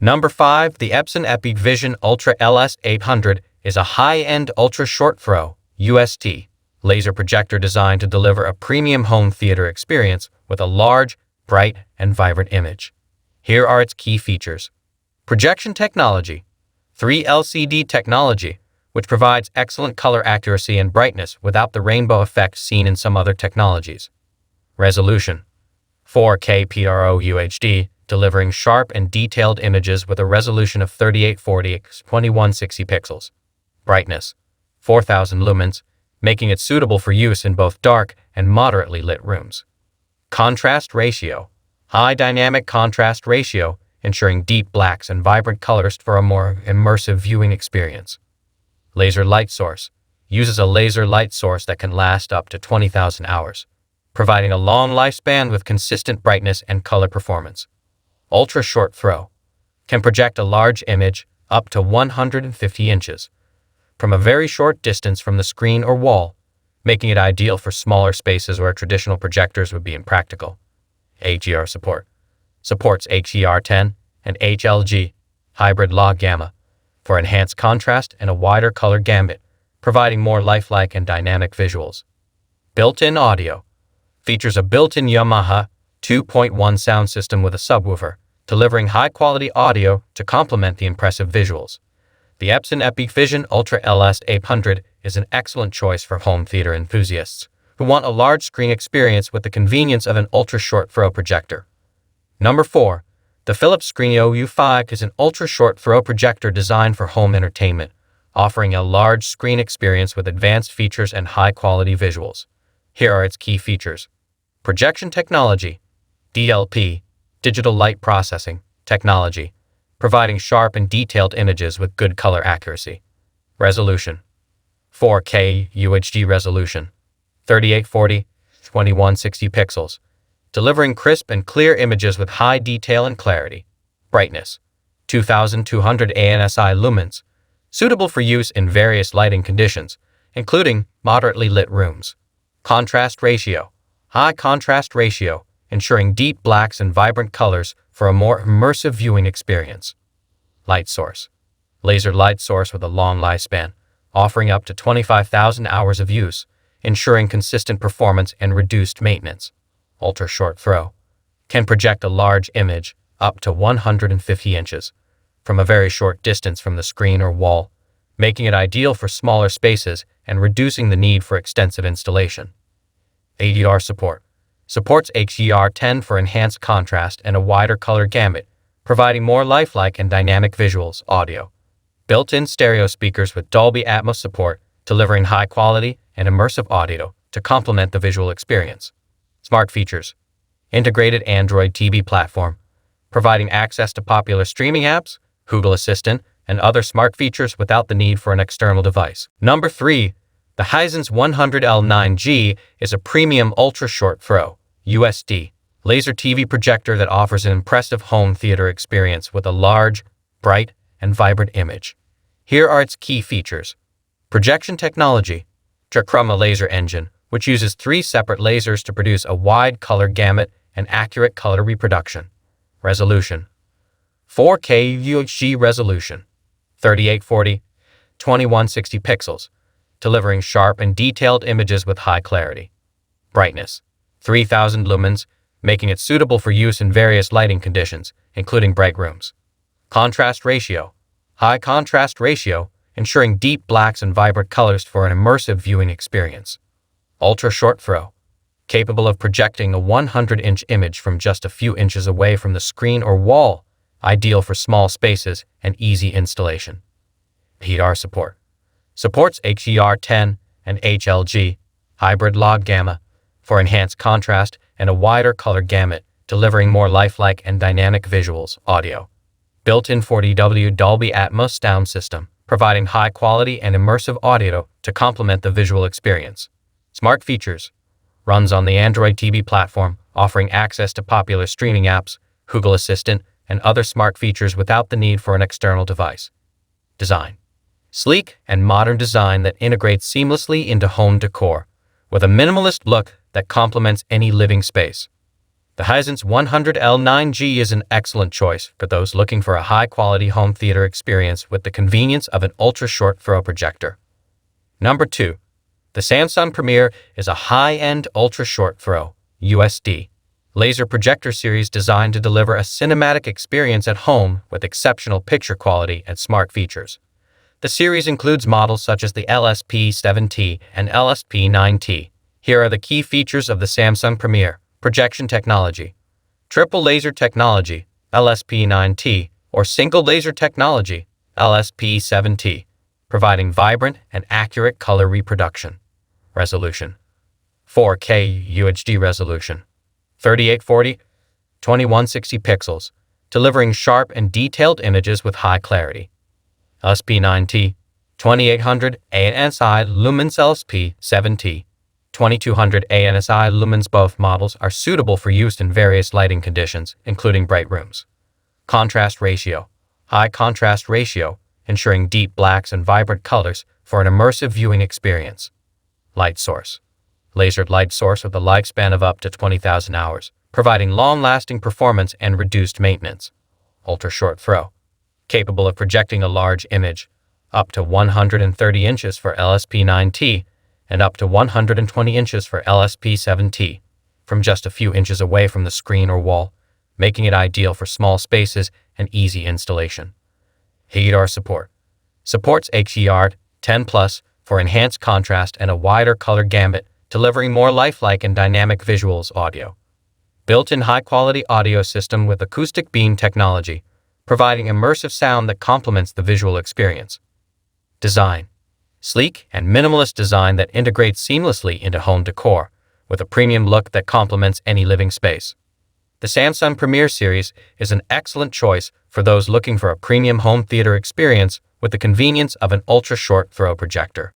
Number 5. The Epson EpiQVision Ultra LS800 is a high-end ultra-short-throw UST laser projector designed to deliver a premium home theater experience with a large, bright, and vibrant image. Here are its key features. Projection technology. 3 LCD technology, which provides excellent color accuracy and brightness without the rainbow effect seen in some other technologies. Resolution. 4K PRO UHD, delivering sharp and detailed images with a resolution of 3840 x 2160 pixels. Brightness. 4000 lumens, making it suitable for use in both dark and moderately lit rooms. Contrast ratio. High dynamic contrast ratio, ensuring deep blacks and vibrant colors for a more immersive viewing experience. Laser light source. Uses a laser light source that can last up to 20,000 hours, providing a long lifespan with consistent brightness and color performance. Ultra short throw. Can project a large image up to 150 inches from a very short distance from the screen or wall, making it ideal for smaller spaces where traditional projectors would be impractical. HDR support. Supports HDR10 and HLG, hybrid log gamma, for enhanced contrast and a wider color gamut, providing more lifelike and dynamic visuals. Built-in audio. Features a built-in Yamaha 2.1 sound system with a subwoofer, delivering high-quality audio to complement the impressive visuals. The Epson EpiQVision Ultra LS800 is an excellent choice for home theater enthusiasts who want a large screen experience with the convenience of an ultra-short throw projector. Number 4. The Philips Screeneo U5 is an ultra-short throw projector designed for home entertainment, offering a large screen experience with advanced features and high-quality visuals. Here are its key features. Projection technology. DLP, digital light processing technology, providing sharp and detailed images with good color accuracy. Resolution. 4K UHD resolution. 3840 x 2160 pixels, delivering crisp and clear images with high detail and clarity. Brightness. 2200 ANSI lumens, suitable for use in various lighting conditions, including moderately lit rooms. Contrast ratio. High contrast ratio, ensuring deep blacks and vibrant colors for a more immersive viewing experience. Light source. Laser light source with a long lifespan, offering up to 25,000 hours of use, ensuring consistent performance and reduced maintenance. Ultra short throw. Can project a large image up to 150 inches from a very short distance from the screen or wall, making it ideal for smaller spaces and reducing the need for extensive installation. HDR support. Supports HDR10 for enhanced contrast and a wider color gamut, providing more lifelike and dynamic visuals. Audio. Built-in stereo speakers with Dolby Atmos support, delivering high-quality and immersive audio to complement the visual experience. Smart features. Integrated Android TV platform, providing access to popular streaming apps, Google Assistant, and other smart features without the need for an external device. Number 3. The Hisense 100L9G is a premium ultra-short throw USD laser TV projector that offers an impressive home theater experience with a large, bright, and vibrant image. Here are its key features. Projection technology. Trichroma laser engine, which uses 3 separate lasers to produce a wide color gamut and accurate color reproduction. Resolution. 4K UHD resolution. 3840 2160 pixels, delivering sharp and detailed images with high clarity. Brightness. 3000 lumens, making it suitable for use in various lighting conditions, including bright rooms. Contrast ratio. High contrast ratio, ensuring deep blacks and vibrant colors for an immersive viewing experience. Ultra short throw. Capable of projecting a 100-inch image from just a few inches away from the screen or wall, ideal for small spaces and easy installation. HDR support. Supports HDR10 and HLG, hybrid log gamma, for enhanced contrast and a wider color gamut, delivering more lifelike and dynamic visuals. Audio. Built-in 40W Dolby Atmos sound system, providing high-quality and immersive audio to complement the visual experience. Smart features. Runs on the Android TV platform, offering access to popular streaming apps, Google Assistant, and other smart features without the need for an external device. Design. Sleek and modern design that integrates seamlessly into home decor, with a minimalist look that complements any living space. The Hisense 100L9G is an excellent choice for those looking for a high-quality home theater experience with the convenience of an ultra-short throw projector. Number 2. The Samsung Premier is a high-end ultra-short throw USD laser projector series designed to deliver a cinematic experience at home with exceptional picture quality and smart features. The series includes models such as the LSP7T and LSP9T. Here are the key features of the Samsung Premier: projection technology, triple laser technology, LSP9T, or single laser technology, LSP7T, providing vibrant and accurate color reproduction. Resolution: 4K UHD resolution, 3840 2160 pixels, delivering sharp and detailed images with high clarity. LSP9T, 2800 ANSI lumens, LSP7T, 2200 ANSI lumens. Both models are suitable for use in various lighting conditions, including bright rooms. Contrast ratio: high contrast ratio, ensuring deep blacks and vibrant colors for an immersive viewing experience. Light source: lasered light source with a lifespan of up to 20,000 hours, providing long-lasting performance and reduced maintenance. Ultra-short throw: capable of projecting a large image, up to 130 inches for LSP9T and up to 120 inches for LSP7T, from just a few inches away from the screen or wall, making it ideal for small spaces and easy installation. HDR support: supports HDR10+ for enhanced contrast and a wider color gamut, delivering more lifelike and dynamic visuals. Audio: built-in high-quality audio system with acoustic beam technology, providing immersive sound that complements the visual experience. Design: sleek and minimalist design that integrates seamlessly into home decor, with a premium look that complements any living space. The Samsung Premier series is an excellent choice for those looking for a premium home theater experience with the convenience of an ultra-short throw projector.